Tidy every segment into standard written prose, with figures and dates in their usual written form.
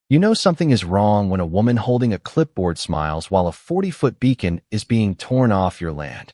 You know something is wrong when a woman holding a clipboard smiles while a 40-foot beacon is being torn off your land.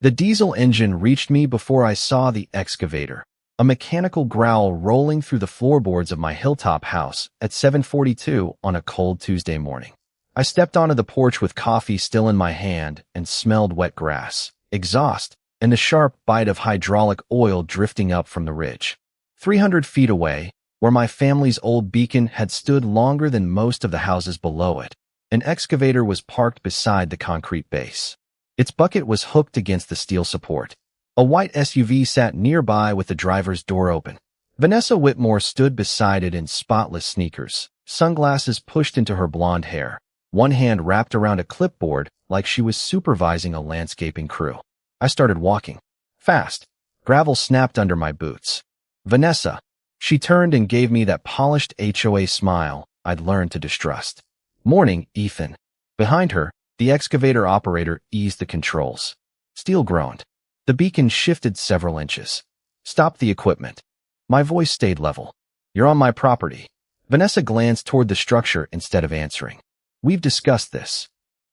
The diesel engine reached me before I saw the excavator, a mechanical growl rolling through the floorboards of my Hilltop house at 7:42 on a cold Tuesday morning. I stepped onto the porch with coffee still in my hand and smelled wet grass, exhaust, and the sharp bite of hydraulic oil drifting up from the ridge. 300 feet away, where my family's old beacon had stood longer than most of the houses below it, an excavator was parked beside the concrete base. Its bucket was hooked against the steel support. A white SUV sat nearby with the driver's door open. Vanessa Whitmore stood beside it in spotless sneakers, sunglasses pushed into her blonde hair, one hand wrapped around a clipboard like she was supervising a landscaping crew. I started walking. Fast. Gravel snapped under my boots. Vanessa. She turned and gave me that polished HOA smile I'd learned to distrust. Morning, Ethan. Behind her, the excavator operator eased the controls. Steel groaned. The beacon shifted several inches. Stop the equipment. My voice stayed level. You're on my property. Vanessa glanced toward the structure instead of answering. We've discussed this.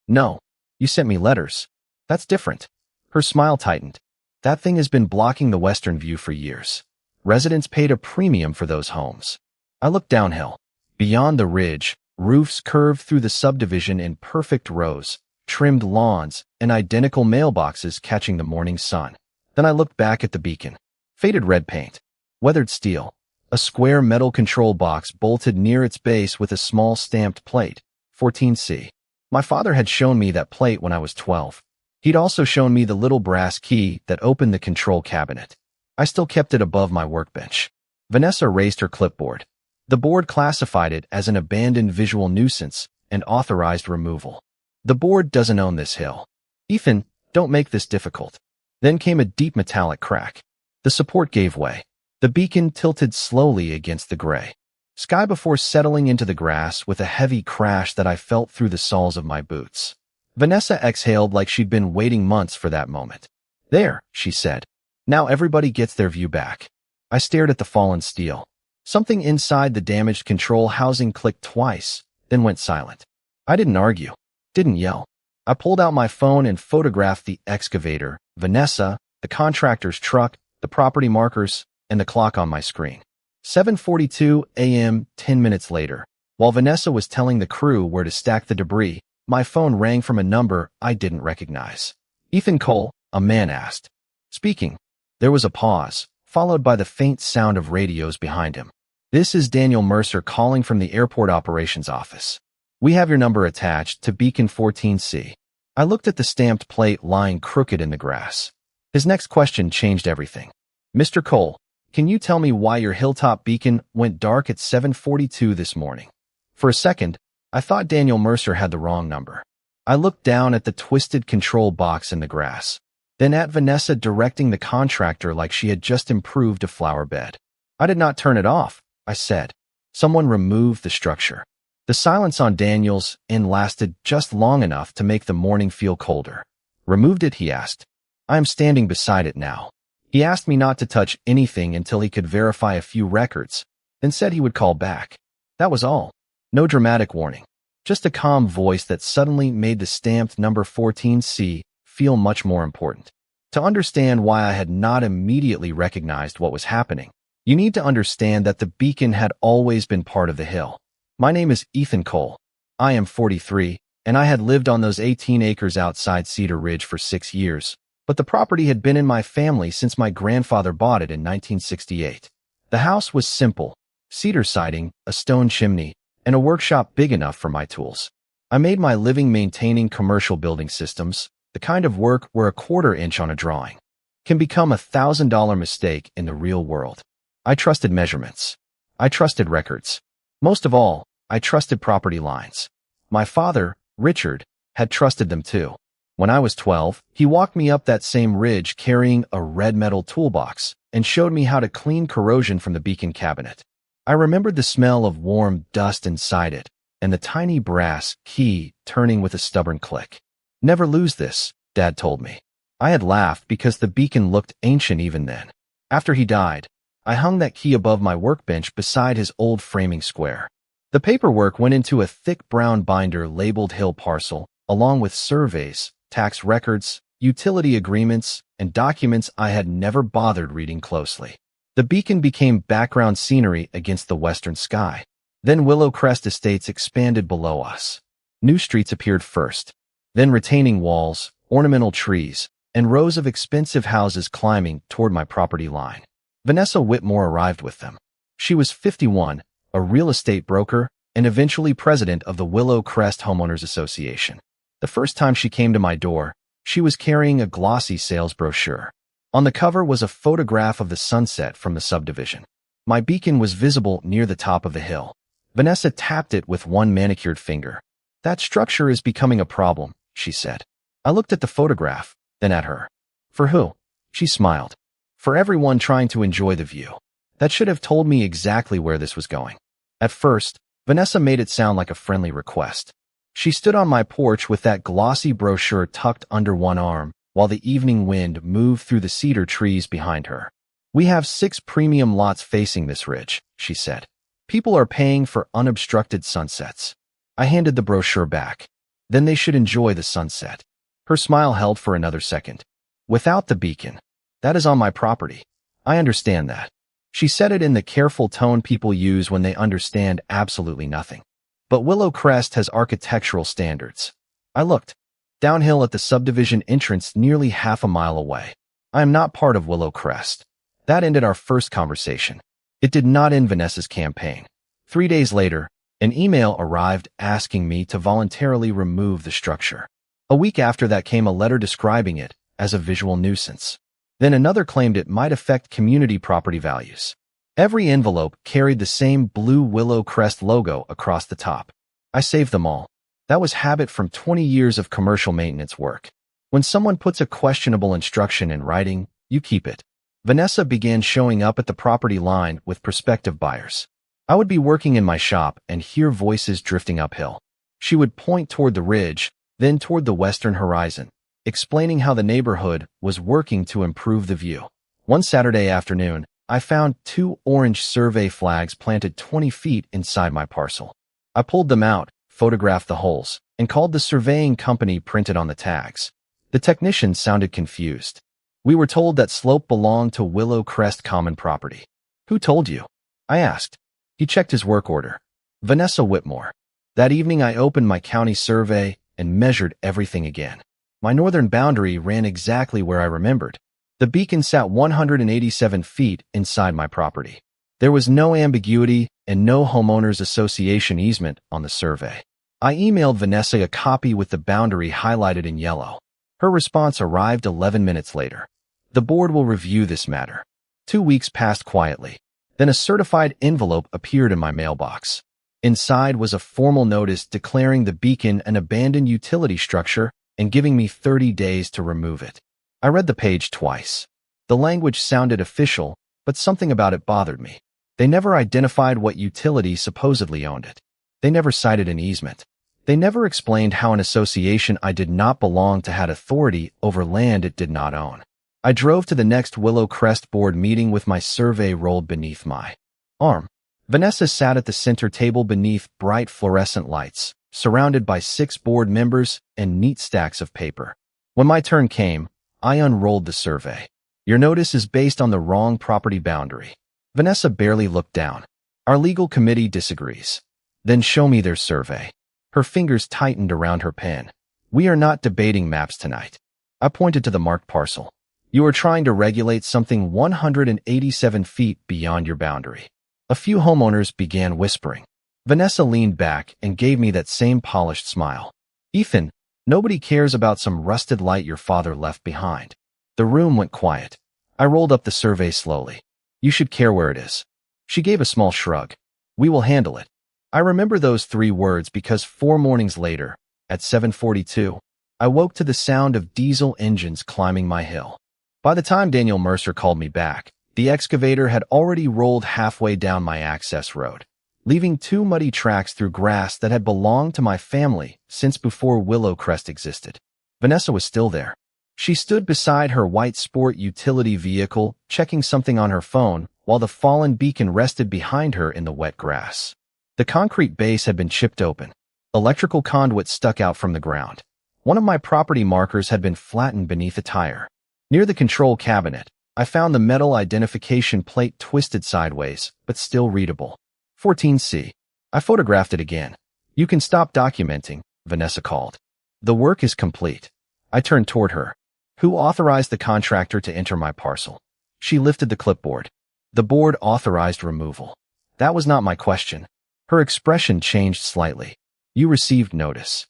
No. You sent me letters. That's different. Her smile tightened. That thing has been blocking the western view for years. Residents paid a premium for those homes. I looked downhill. Beyond the ridge, roofs curved through the subdivision in perfect rows, trimmed lawns, and identical mailboxes catching the morning sun. Then I looked back at the beacon. Faded red paint. Weathered steel. A square metal control box bolted near its base with a small stamped plate, 14C. My father had shown me that plate when I was 12. He'd also shown me the little brass key that opened the control cabinet. I still kept it above my workbench. Vanessa raised her clipboard. The board classified it as an abandoned visual nuisance and authorized removal. The board doesn't own this hill. Ethan, don't make this difficult. Then came a deep metallic crack. The support gave way. The beacon tilted slowly against the gray sky before settling into the grass with a heavy crash that I felt through the soles of my boots. Vanessa exhaled like she'd been waiting months for that moment. There, she said. Now everybody gets their view back. I stared at the fallen steel. Something inside the damaged control housing clicked twice, then went silent. I didn't argue, didn't yell. I pulled out my phone and photographed the excavator, Vanessa, the contractor's truck, the property markers, and the clock on my screen. 7:42 a.m. 10 minutes later, while Vanessa was telling the crew where to stack the debris, my phone rang from a number I didn't recognize. Ethan Cole, a man asked. Speaking. There was a pause, followed by the faint sound of radios behind him. This is Daniel Mercer calling from the airport operations office. We have your number attached to Beacon 14C. I looked at the stamped plate lying crooked in the grass. His next question changed everything. Mr. Cole, can you tell me why your Hilltop beacon went dark at 7:42 this morning? For a second, I thought Daniel Mercer had the wrong number. I looked down at the twisted control box in the grass, then at Vanessa directing the contractor like she had just improved a flower bed. I did not turn it off, I said. Someone removed the structure. The silence on Daniel's end lasted just long enough to make the morning feel colder. Removed it, he asked. I am standing beside it now. He asked me not to touch anything until he could verify a few records, then said he would call back. That was all. No dramatic warning. Just a calm voice that suddenly made the stamped number 14C feel much more important. To understand why I had not immediately recognized what was happening, you need to understand that the beacon had always been part of the hill. My name is Ethan Cole. I am 43, and I had lived on those 18 acres outside Cedar Ridge for 6 years, but the property had been in my family since my grandfather bought it in 1968. The house was simple, cedar siding, a stone chimney, and a workshop big enough for my tools. I made my living maintaining commercial building systems, the kind of work where a quarter inch on a drawing can become $1,000 mistake in the real world. I trusted measurements. I trusted records. Most of all, I trusted property lines. My father, Richard, had trusted them too. When I was 12, he walked me up that same ridge carrying a red metal toolbox and showed me how to clean corrosion from the beacon cabinet. I remembered the smell of warm dust inside it and the tiny brass key turning with a stubborn click. Never lose this, Dad told me. I had laughed because the beacon looked ancient even then. After he died, I hung that key above my workbench beside his old framing square. The paperwork went into a thick brown binder labeled Hill Parcel, along with surveys, tax records, utility agreements, and documents I had never bothered reading closely. The beacon became background scenery against the western sky. Then Willow Crest Estates expanded below us. New streets appeared first, then retaining walls, ornamental trees, and rows of expensive houses climbing toward my property line. Vanessa Whitmore arrived with them. She was 51, a real estate broker, and eventually president of the Willow Crest Homeowners Association. The first time she came to my door, she was carrying a glossy sales brochure. On the cover was a photograph of the sunset from the subdivision. My beacon was visible near the top of the hill. Vanessa tapped it with one manicured finger. "That structure is becoming a problem," she said. I looked at the photograph, then at her. "For who?" She smiled. "For everyone trying to enjoy the view." That should have told me exactly where this was going. At first, Vanessa made it sound like a friendly request. She stood on my porch with that glossy brochure tucked under one arm, while the evening wind moved through the cedar trees behind her. "We have 6 premium lots facing this ridge," she said. "People are paying for unobstructed sunsets." I handed the brochure back. "Then they should enjoy the sunset." Her smile held for another second. "Without the beacon. That is on my property. I understand that." She said it in the careful tone people use when they understand absolutely nothing. "But Willow Crest has architectural standards." I looked. Downhill at the subdivision entrance nearly half a mile away. "I am not part of Willow Crest." That ended our first conversation. It did not end Vanessa's campaign. 3 days later, an email arrived asking me to voluntarily remove the structure. A week after that came a letter describing it as a visual nuisance. Then another claimed it might affect community property values. Every envelope carried the same blue Willow Crest logo across the top. I saved them all. That was habit from 20 years of commercial maintenance work. When someone puts a questionable instruction in writing, you keep it. Vanessa began showing up at the property line with prospective buyers. I would be working in my shop and hear voices drifting uphill. She would point toward the ridge, then toward the western horizon, explaining how the neighborhood was working to improve the view. One Saturday afternoon, I found 2 orange survey flags planted 20 feet inside my parcel. I pulled them out, photographed the holes, and called the surveying company printed on the tags. The technician sounded confused. "We were told that slope belonged to Willow Crest Common property." "Who told you?" I asked. He checked his work order. "Vanessa Whitmore." That evening I opened my county survey and measured everything again. My northern boundary ran exactly where I remembered. The beacon sat 187 feet inside my property. There was no ambiguity and no homeowners association easement on the survey. I emailed Vanessa a copy with the boundary highlighted in yellow. Her response arrived 11 minutes later. "The board will review this matter." 2 weeks passed quietly. Then a certified envelope appeared in my mailbox. Inside was a formal notice declaring the beacon an abandoned utility structure and giving me 30 days to remove it. I read the page twice. The language sounded official, but something about it bothered me. They never identified what utility supposedly owned it. They never cited an easement. They never explained how an association I did not belong to had authority over land it did not own. I drove to the next Willow Crest board meeting with my survey rolled beneath my arm. Vanessa sat at the center table beneath bright fluorescent lights, surrounded by 6 board members and neat stacks of paper. When my turn came, I unrolled the survey. "Your notice is based on the wrong property boundary." Vanessa barely looked down. "Our legal committee disagrees." "Then show me their survey." Her fingers tightened around her pen. "We are not debating maps tonight." I pointed to the marked parcel. "You are trying to regulate something 187 feet beyond your boundary." A few homeowners began whispering. Vanessa leaned back and gave me that same polished smile. "Ethan, nobody cares about some rusted light your father left behind." The room went quiet. I rolled up the survey slowly. "You should care where it is." She gave a small shrug. "We will handle it." I remember those 3 words because 4 mornings later, at 7:42, I woke to the sound of diesel engines climbing my hill. By the time Daniel Mercer called me back, the excavator had already rolled halfway down my access road, leaving 2 muddy tracks through grass that had belonged to my family since before Willow Crest existed. Vanessa was still there. She stood beside her white sport utility vehicle, checking something on her phone, while the fallen beacon rested behind her in the wet grass. The concrete base had been chipped open. Electrical conduit stuck out from the ground. One of my property markers had been flattened beneath a tire. Near the control cabinet, I found the metal identification plate twisted sideways, but still readable. 14C. I photographed it again. You can stop documenting, Vanessa called. The work is complete. I turned toward her. Who authorized the contractor to enter my parcel? She lifted the clipboard. The board authorized removal. That was not my question. Her expression changed slightly. You received notice.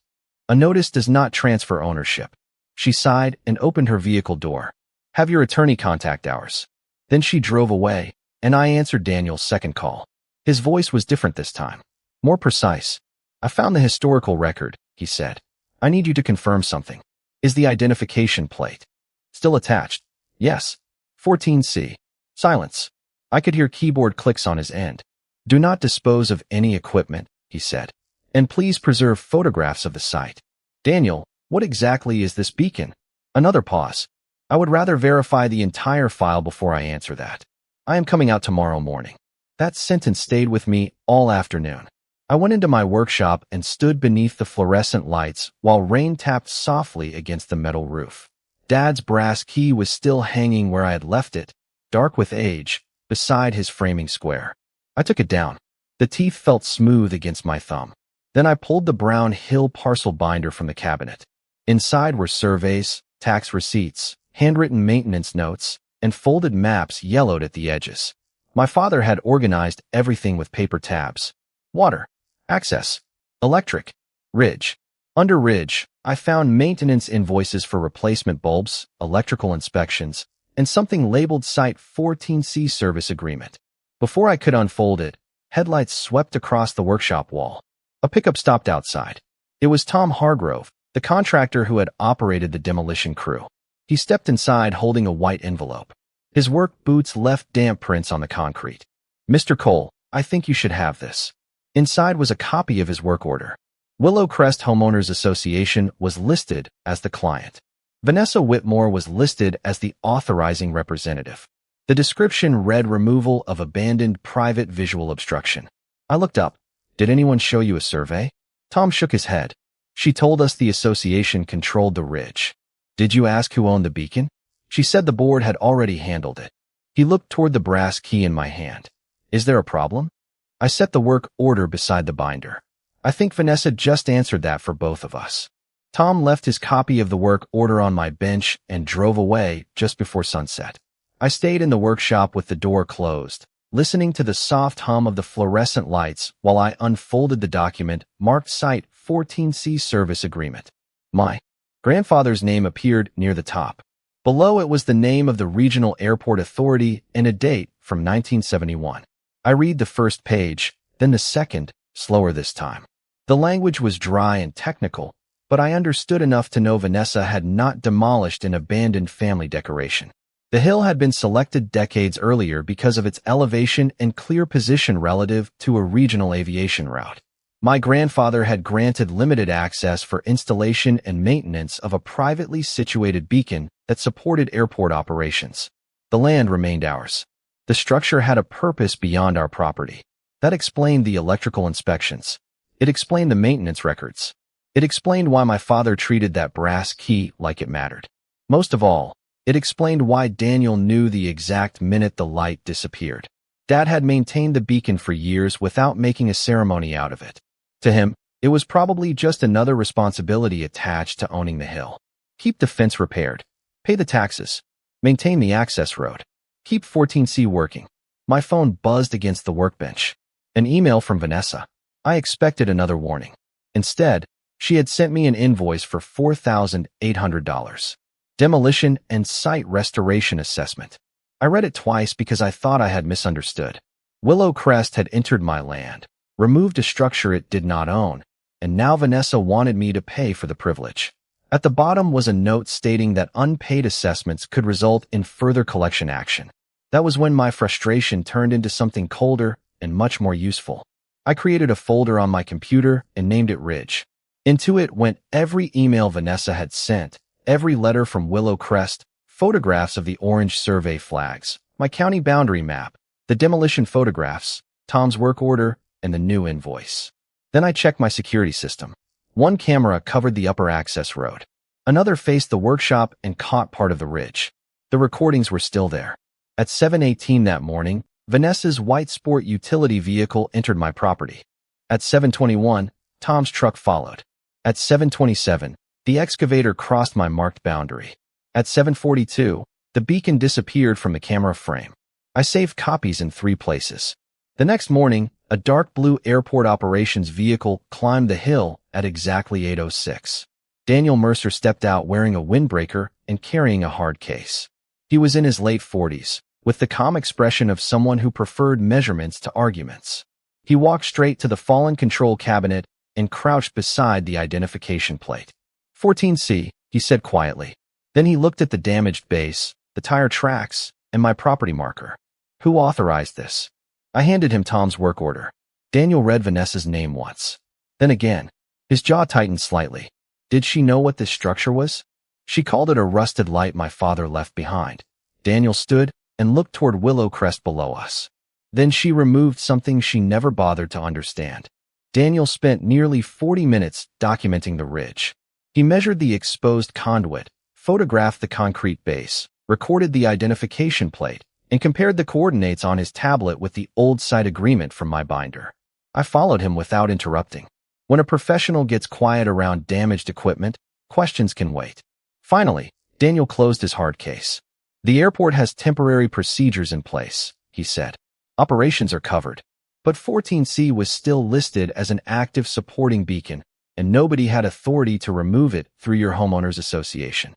A notice does not transfer ownership. She sighed and opened her vehicle door. Have your attorney contact ours. Then she drove away, and I answered Daniel's second call. His voice was different this time. More precise. I found the historical record, he said. I need you to confirm something. Is the identification plate still attached? Yes. 14C. Silence. I could hear keyboard clicks on his end. Do not dispose of any equipment, he said. And please preserve photographs of the site. Daniel, what exactly is this beacon? Another pause. I would rather verify the entire file before I answer that. I am coming out tomorrow morning. That sentence stayed with me all afternoon. I went into my workshop and stood beneath the fluorescent lights while rain tapped softly against the metal roof. Dad's brass key was still hanging where I had left it, dark with age, beside his framing square. I took it down. The teeth felt smooth against my thumb. Then I pulled the brown Hill parcel binder from the cabinet. Inside were surveys, tax receipts, handwritten maintenance notes, and folded maps yellowed at the edges. My father had organized everything with paper tabs. Water, access, electric, ridge. Under ridge, I found maintenance invoices for replacement bulbs, electrical inspections, and something labeled Site 14C service agreement. Before I could unfold it, headlights swept across the workshop wall. A pickup stopped outside. It was Tom Hargrove, the contractor who had operated the demolition crew. He stepped inside holding a white envelope. His work boots left damp prints on the concrete. Mr. Cole, I think you should have this. Inside was a copy of his work order. Willow Crest Homeowners Association was listed as the client. Vanessa Whitmore was listed as the authorizing representative. The description read removal of abandoned private visual obstruction. I looked up. Did anyone show you a survey? Tom shook his head. She told us the association controlled the ridge. Did you ask who owned the beacon? She said the board had already handled it. He looked toward the brass key in my hand. Is there a problem? I set the work order beside the binder. I think Vanessa just answered that for both of us. Tom left his copy of the work order on my bench and drove away just before sunset. I stayed in the workshop with the door closed, listening to the soft hum of the fluorescent lights while I unfolded the document marked Site 14C Service Agreement. My grandfather's name appeared near the top. Below it was the name of the Regional Airport Authority and a date from 1971. I read the first page, then the second, slower this time. The language was dry and technical, but I understood enough to know Vanessa had not demolished an abandoned family decoration. The hill had been selected decades earlier because of its elevation and clear position relative to a regional aviation route. My grandfather had granted limited access for installation and maintenance of a privately situated beacon that supported airport operations. The land remained ours. The structure had a purpose beyond our property. That explained the electrical inspections. It explained the maintenance records. It explained why my father treated that brass key like it mattered. Most of all, it explained why Daniel knew the exact minute the light disappeared. Dad had maintained the beacon for years without making a ceremony out of it. To him, it was probably just another responsibility attached to owning the hill. Keep the fence repaired. Pay the taxes. Maintain the access road. Keep 14C working. My phone buzzed against the workbench. An email from Vanessa. I expected another warning. Instead, she had sent me an invoice for $4,800. Demolition and Site Restoration Assessment. I read it twice because I thought I had misunderstood. Willow Crest had entered my land, removed a structure it did not own, and now Vanessa wanted me to pay for the privilege. At the bottom was a note stating that unpaid assessments could result in further collection action. That was when my frustration turned into something colder and much more useful. I created a folder on my computer and named it Ridge. Into it went every email Vanessa had sent, every letter from Willow Crest, photographs of the orange survey flags, my county boundary map, the demolition photographs, Tom's work order, and the new invoice. Then I checked my security system. One camera covered the upper access road. Another faced the workshop and caught part of the ridge. The recordings were still there. At 7:18 that morning, Vanessa's white sport utility vehicle entered my property. At 7:21, Tom's truck followed. At 7:27, the excavator crossed my marked boundary. At 7:42, the beacon disappeared from the camera frame. I saved copies in 3 places. The next morning, a dark blue airport operations vehicle climbed the hill at exactly 8:06. Daniel Mercer stepped out wearing a windbreaker and carrying a hard case. He was in his late 40s, with the calm expression of someone who preferred measurements to arguments. He walked straight to the fallen control cabinet and crouched beside the identification plate. 14C, he said quietly. Then he looked at the damaged base, the tire tracks, and my property marker. Who authorized this? I handed him Tom's work order. Daniel read Vanessa's name once. Then again. His jaw tightened slightly. Did she know what this structure was? She called it a rusted light my father left behind. Daniel stood and looked toward Willow Crest below us. Then she removed something she never bothered to understand. Daniel spent nearly 40 minutes documenting the ridge. He measured the exposed conduit, photographed the concrete base, recorded the identification plate, and compared the coordinates on his tablet with the old site agreement from my binder. I followed him without interrupting. When a professional gets quiet around damaged equipment, questions can wait. Finally, Daniel closed his hard case. The airport has temporary procedures in place, he said. Operations are covered. But 14C was still listed as an active supporting beacon, and nobody had authority to remove it through your homeowners association.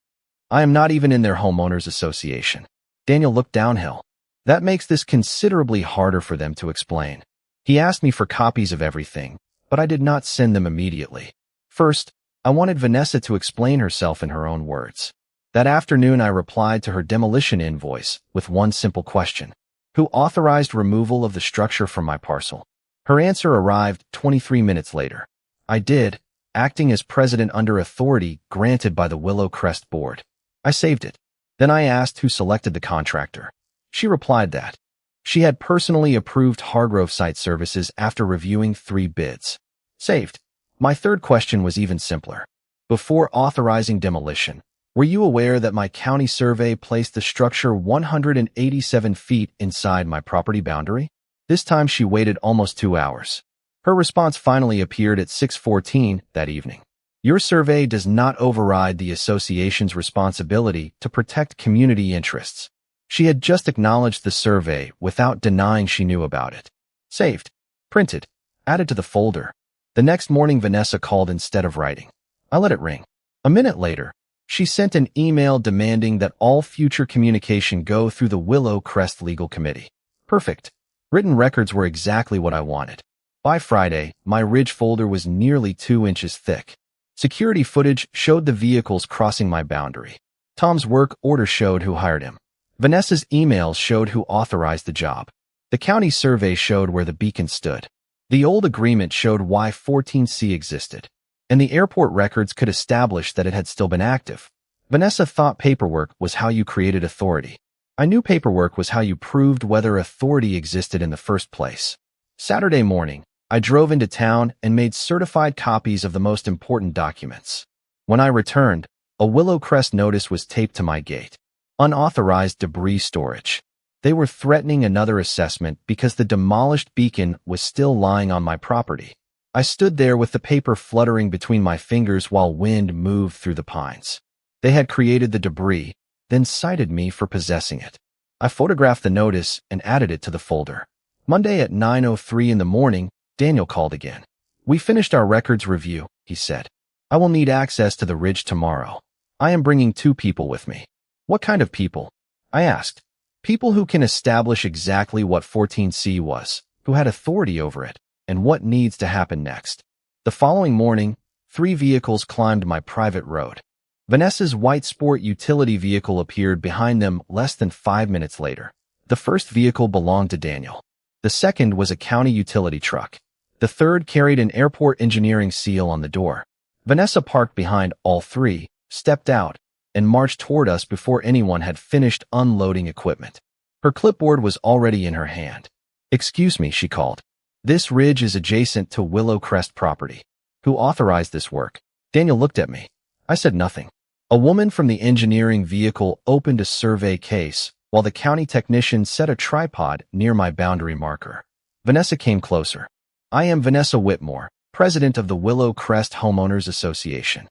I am not even in their homeowners association. Daniel looked downhill. That makes this considerably harder for them to explain. He asked me for copies of everything, but I did not send them immediately. First, I wanted Vanessa to explain herself in her own words. That afternoon, I replied to her demolition invoice with one simple question. Who authorized removal of the structure from my parcel? Her answer arrived 23 minutes later. I did, acting as president under authority granted by the Willow Crest Board. I saved it. Then I asked who selected the contractor. She replied that she had personally approved Hargrove Site Services after reviewing 3 bids. Saved. My third question was even simpler. Before authorizing demolition, were you aware that my county survey placed the structure 187 feet inside my property boundary? This time she waited almost 2 hours. Her response finally appeared at 6:14 that evening. Your survey does not override the association's responsibility to protect community interests. She had just acknowledged the survey without denying she knew about it. Saved. Printed. Added to the folder. The next morning Vanessa called instead of writing. I let it ring. A minute later, she sent an email demanding that all future communication go through the Willow Crest Legal Committee. Perfect. Written records were exactly what I wanted. By Friday, my ridge folder was nearly 2 inches thick. Security footage showed the vehicles crossing my boundary. Tom's work order showed who hired him. Vanessa's emails showed who authorized the job. The county survey showed where the beacon stood. The old agreement showed why 14C existed. And the airport records could establish that it had still been active. Vanessa thought paperwork was how you created authority. I knew paperwork was how you proved whether authority existed in the first place. Saturday morning, I drove into town and made certified copies of the most important documents. When I returned, a Willow Crest notice was taped to my gate. Unauthorized debris storage. They were threatening another assessment because the demolished beacon was still lying on my property. I stood there with the paper fluttering between my fingers while wind moved through the pines. They had created the debris, then cited me for possessing it. I photographed the notice and added it to the folder. Monday at 9:03 in the morning, Daniel called again. We finished our records review, he said. I will need access to the ridge tomorrow. I am bringing 2 people with me. What kind of people? I asked. People who can establish exactly what 14C was, who had authority over it, and what needs to happen next. The following morning, 3 vehicles climbed my private road. Vanessa's white sport utility vehicle appeared behind them less than 5 minutes later. The first vehicle belonged to Daniel. The second was a county utility truck. The third carried an airport engineering seal on the door. Vanessa parked behind all 3, stepped out, and marched toward us before anyone had finished unloading equipment. Her clipboard was already in her hand. Excuse me, she called. This ridge is adjacent to Willow Crest property. Who authorized this work? Daniel looked at me. I said nothing. A woman from the engineering vehicle opened a survey case, while the county technician set a tripod near my boundary marker. Vanessa came closer. I am Vanessa Whitmore, president of the Willow Crest Homeowners Association.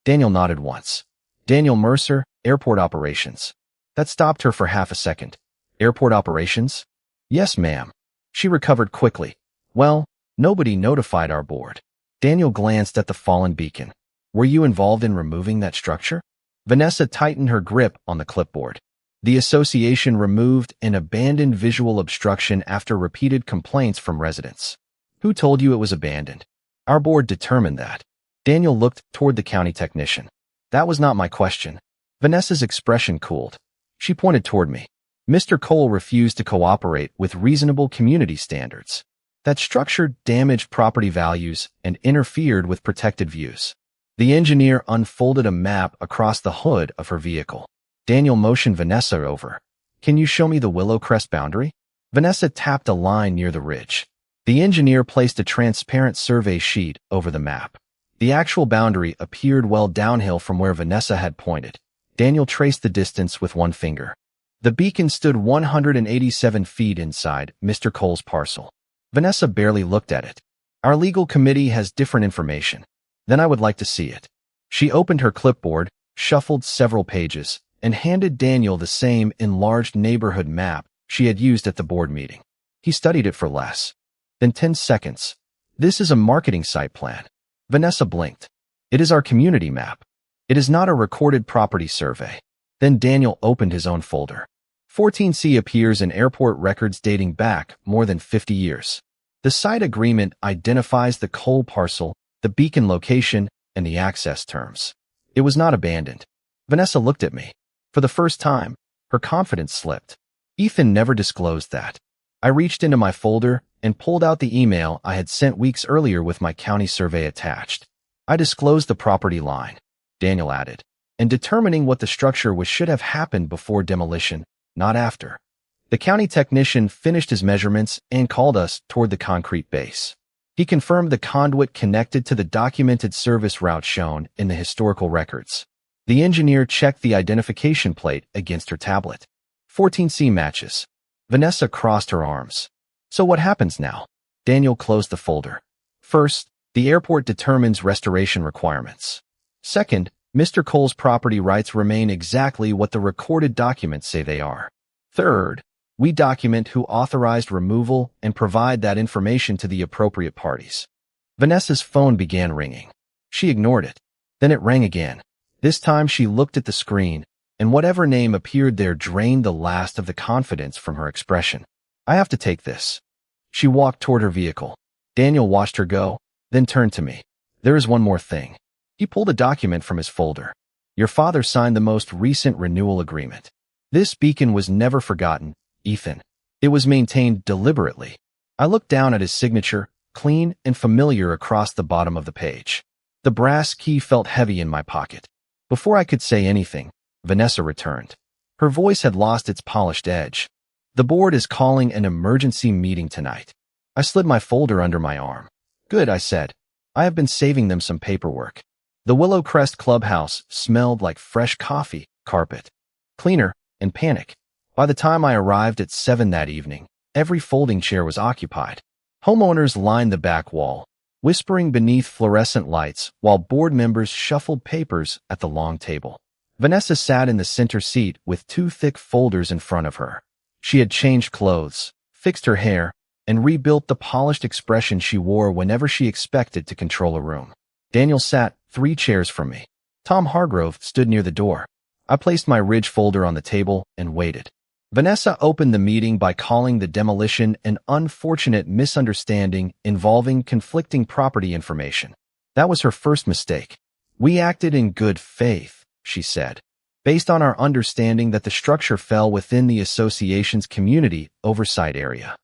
Daniel nodded once. Daniel Mercer, airport operations. That stopped her for half a second. Airport operations? Yes, ma'am. She recovered quickly. Well, nobody notified our board. Daniel glanced at the fallen beacon. Were you involved in removing that structure? Vanessa tightened her grip on the clipboard. The association removed an abandoned visual obstruction after repeated complaints from residents. Who told you it was abandoned? Our board determined that. Daniel looked toward the county technician. That was not my question. Vanessa's expression cooled. She pointed toward me. Mr. Cole refused to cooperate with reasonable community standards. That structure damaged property values and interfered with protected views. The engineer unfolded a map across the hood of her vehicle. Daniel motioned Vanessa over. Can you show me the Willow Crest boundary? Vanessa tapped a line near the ridge. The engineer placed a transparent survey sheet over the map. The actual boundary appeared well downhill from where Vanessa had pointed. Daniel traced the distance with one finger. The beacon stood 187 feet inside Mr. Cole's parcel. Vanessa barely looked at it. Our legal committee has different information. Then I would like to see it. She opened her clipboard, shuffled several pages, and handed Daniel the same enlarged neighborhood map she had used at the board meeting. He studied it for less than 10 seconds. This is a marketing site plan. Vanessa blinked. It is our community map. It is not a recorded property survey. Then Daniel opened his own folder. 14C appears in airport records dating back more than 50 years. The site agreement identifies the Cole parcel, the beacon location, and the access terms. It was not abandoned. Vanessa looked at me. For the first time, her confidence slipped. Ethan never disclosed that. I reached into my folder and pulled out the email I had sent weeks earlier with my county survey attached. I disclosed the property line, Daniel added, and determining what the structure was should have happened before demolition, not after. The county technician finished his measurements and called us toward the concrete base. He confirmed the conduit connected to the documented service route shown in the historical records. The engineer checked the identification plate against her tablet. 14C matches. Vanessa crossed her arms. So what happens now? Daniel closed the folder. First, the airport determines restoration requirements. Second, Mr. Cole's property rights remain exactly what the recorded documents say they are. Third, we document who authorized removal and provide that information to the appropriate parties. Vanessa's phone began ringing. She ignored it. Then it rang again. This time she looked at the screen, and whatever name appeared there drained the last of the confidence from her expression. I have to take this. She walked toward her vehicle. Daniel watched her go, then turned to me. There is one more thing. He pulled a document from his folder. Your father signed the most recent renewal agreement. This beacon was never forgotten, Ethan. It was maintained deliberately. I looked down at his signature, clean and familiar across the bottom of the page. The brass key felt heavy in my pocket. Before I could say anything, Vanessa returned. Her voice had lost its polished edge. The board is calling an emergency meeting tonight. I slid my folder under my arm. Good, I said. I have been saving them some paperwork. The Willow Crest clubhouse smelled like fresh coffee, carpet, cleaner, and panic. By the time I arrived at 7 that evening, every folding chair was occupied. Homeowners lined the back wall, whispering beneath fluorescent lights while board members shuffled papers at the long table. Vanessa sat in the center seat with 2 thick folders in front of her. She had changed clothes, fixed her hair, and rebuilt the polished expression she wore whenever she expected to control a room. Daniel sat 3 chairs from me. Tom Hargrove stood near the door. I placed my ridge folder on the table and waited. Vanessa opened the meeting by calling the demolition an unfortunate misunderstanding involving conflicting property information. That was her first mistake. We acted in good faith, she said, based on our understanding that the structure fell within the association's community oversight area.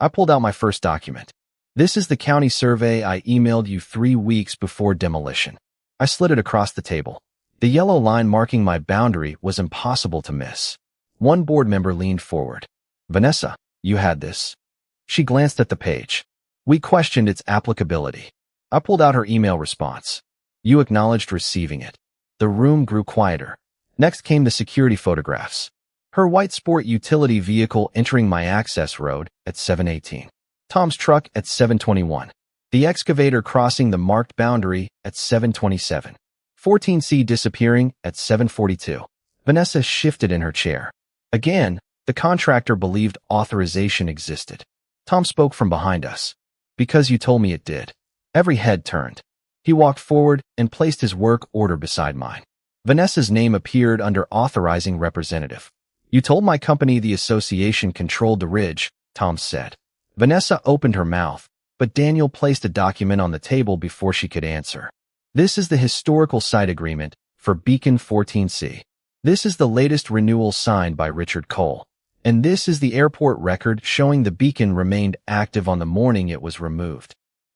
I pulled out my first document. This is the county survey I emailed you 3 weeks before demolition. I slid it across the table. The yellow line marking my boundary was impossible to miss. One board member leaned forward. Vanessa, you had this. She glanced at the page. We questioned its applicability. I pulled out her email response. You acknowledged receiving it. The room grew quieter. Next came the security photographs. Her white sport utility vehicle entering my access road at 7:18. Tom's truck at 7:21. The excavator crossing the marked boundary at 7:27. 14C disappearing at 7:42. Vanessa shifted in her chair. Again, the contractor believed authorization existed. Tom spoke from behind us. Because you told me it did. Every head turned. He walked forward and placed his work order beside mine. Vanessa's name appeared under authorizing representative. You told my company the association controlled the ridge, Tom said. Vanessa opened her mouth, but Daniel placed a document on the table before she could answer. This is the historical site agreement for Beacon 14C. This is the latest renewal signed by Richard Cole. And this is the airport record showing the beacon remained active on the morning it was removed.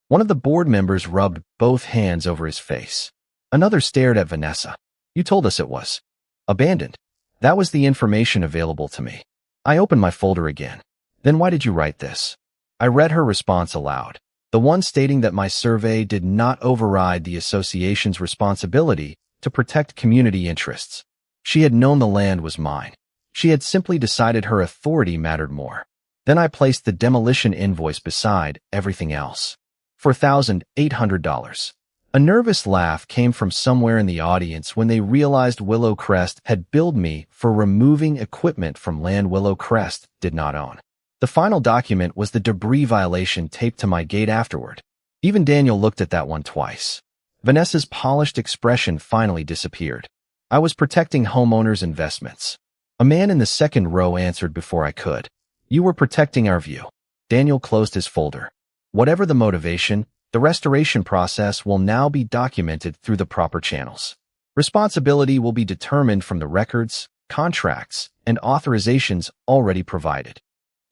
One of the board members rubbed both hands over his face. Another stared at Vanessa. You told us it was abandoned. That was the information available to me. I opened my folder again. Then why did you write this? I read her response aloud. The one stating that my survey did not override the association's responsibility to protect community interests. She had known the land was mine. She had simply decided her authority mattered more. Then I placed the demolition invoice beside everything else. $4,800. A nervous laugh came from somewhere in the audience when they realized Willow Crest had billed me for removing equipment from land Willow Crest did not own. The final document was the debris violation taped to my gate afterward. Even Daniel looked at that one twice. Vanessa's polished expression finally disappeared. I was protecting homeowners' investments. A man in the second row answered before I could. You were protecting our view. Daniel closed his folder. Whatever the motivation, the restoration process will now be documented through the proper channels. Responsibility will be determined from the records, contracts, and authorizations already provided.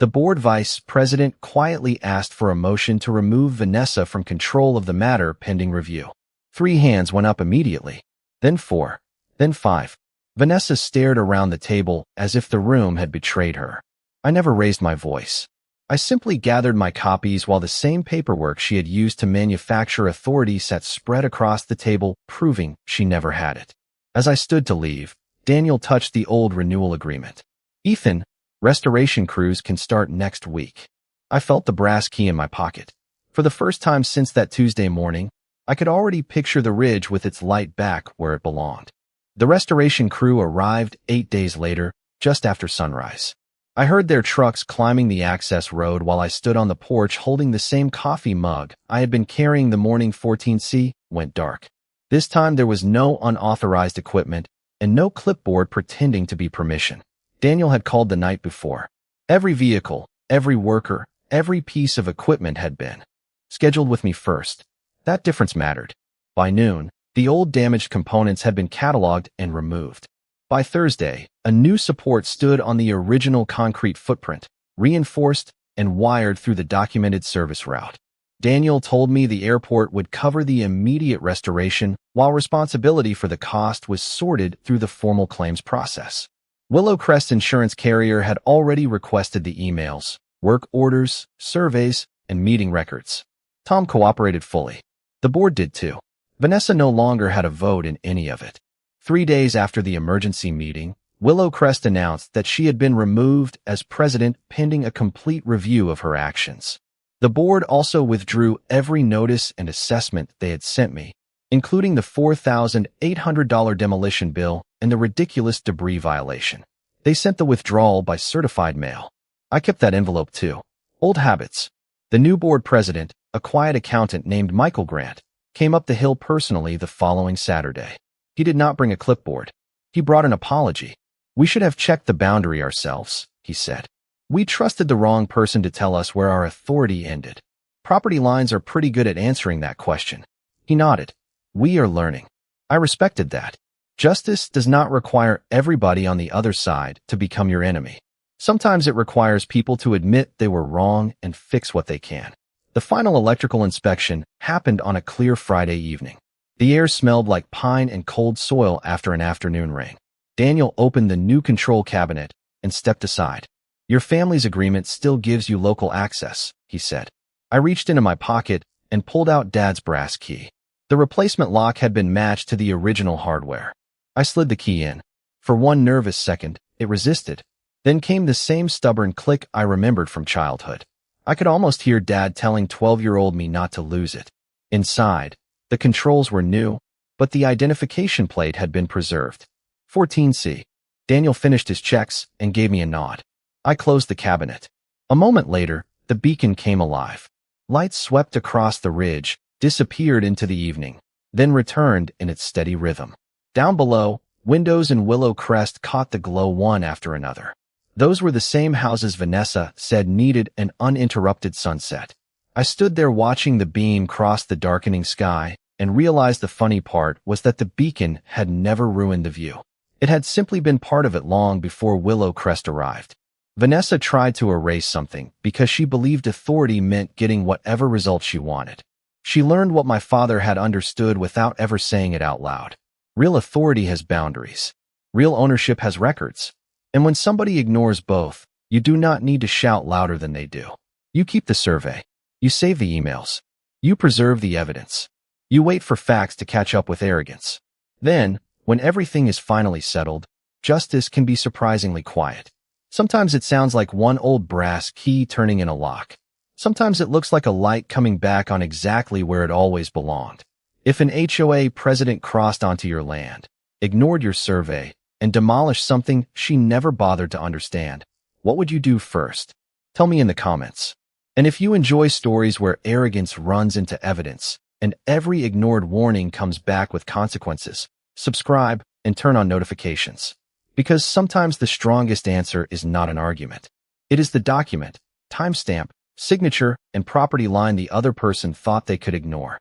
The board vice president quietly asked for a motion to remove Vanessa from control of the matter pending review. 3 hands went up immediately. Then 4. Then 5. Vanessa stared around the table as if the room had betrayed her. I never raised my voice. I simply gathered my copies while the same paperwork she had used to manufacture authority sat spread across the table, proving she never had it. As I stood to leave, Daniel touched the old renewal agreement. Ethan, restoration crews can start next week. I felt the brass key in my pocket. For the first time since that Tuesday morning, I could already picture the ridge with its light back where it belonged. The restoration crew arrived 8 days later, just after sunrise. I heard their trucks climbing the access road while I stood on the porch holding the same coffee mug I had been carrying the morning 14C went dark. This time there was no unauthorized equipment and no clipboard pretending to be permission. Daniel had called the night before. Every vehicle, every worker, every piece of equipment had been scheduled with me first. That difference mattered. By noon, the old damaged components had been cataloged and removed. By Thursday, a new support stood on the original concrete footprint, reinforced and wired through the documented service route. Daniel told me the airport would cover the immediate restoration while responsibility for the cost was sorted through the formal claims process. Willow Crest Insurance Carrier had already requested the emails, work orders, surveys, and meeting records. Tom cooperated fully. The board did too. Vanessa no longer had a vote in any of it. 3 days after the emergency meeting, Willow Crest announced that she had been removed as president pending a complete review of her actions. The board also withdrew every notice and assessment they had sent me, including the $4,800 demolition bill and the ridiculous debris violation. They sent the withdrawal by certified mail. I kept that envelope too. Old habits. The new board president, a quiet accountant named Michael Grant, came up the hill personally the following Saturday. He did not bring a clipboard. He brought an apology. We should have checked the boundary ourselves, he said. We trusted the wrong person to tell us where our authority ended. Property lines are pretty good at answering that question. He nodded. We are learning. I respected that. Justice does not require everybody on the other side to become your enemy. Sometimes it requires people to admit they were wrong and fix what they can. The final electrical inspection happened on a clear Friday evening. The air smelled like pine and cold soil after an afternoon rain. Daniel opened the new control cabinet and stepped aside. Your family's agreement still gives you local access, he said. I reached into my pocket and pulled out Dad's brass key. The replacement lock had been matched to the original hardware. I slid the key in. For one nervous second, it resisted. Then came the same stubborn click I remembered from childhood. I could almost hear Dad telling 12-year-old me not to lose it. Inside, the controls were new, but the identification plate had been preserved. 14C. Daniel finished his checks and gave me a nod. I closed the cabinet. A moment later, the beacon came alive. Lights swept across the ridge, disappeared into the evening, then returned in its steady rhythm. Down below, windows in Willow Crest caught the glow one after another. Those were the same houses Vanessa said needed an uninterrupted sunset. I stood there watching the beam cross the darkening sky and realized the funny part was that the beacon had never ruined the view. It had simply been part of it long before Willow Crest arrived. Vanessa tried to erase something because she believed authority meant getting whatever result she wanted. She learned what my father had understood without ever saying it out loud. Real authority has boundaries. Real ownership has records. And when somebody ignores both, you do not need to shout louder than they do. You keep the survey. You save the emails. You preserve the evidence. You wait for facts to catch up with arrogance. Then, when everything is finally settled, justice can be surprisingly quiet. Sometimes it sounds like one old brass key turning in a lock. Sometimes it looks like a light coming back on exactly where it always belonged. If an HOA president crossed onto your land, ignored your survey, and demolished something she never bothered to understand, what would you do first? Tell me in the comments. And if you enjoy stories where arrogance runs into evidence and every ignored warning comes back with consequences, subscribe and turn on notifications. Because sometimes the strongest answer is not an argument. It is the document, timestamp, signature, and property line the other person thought they could ignore.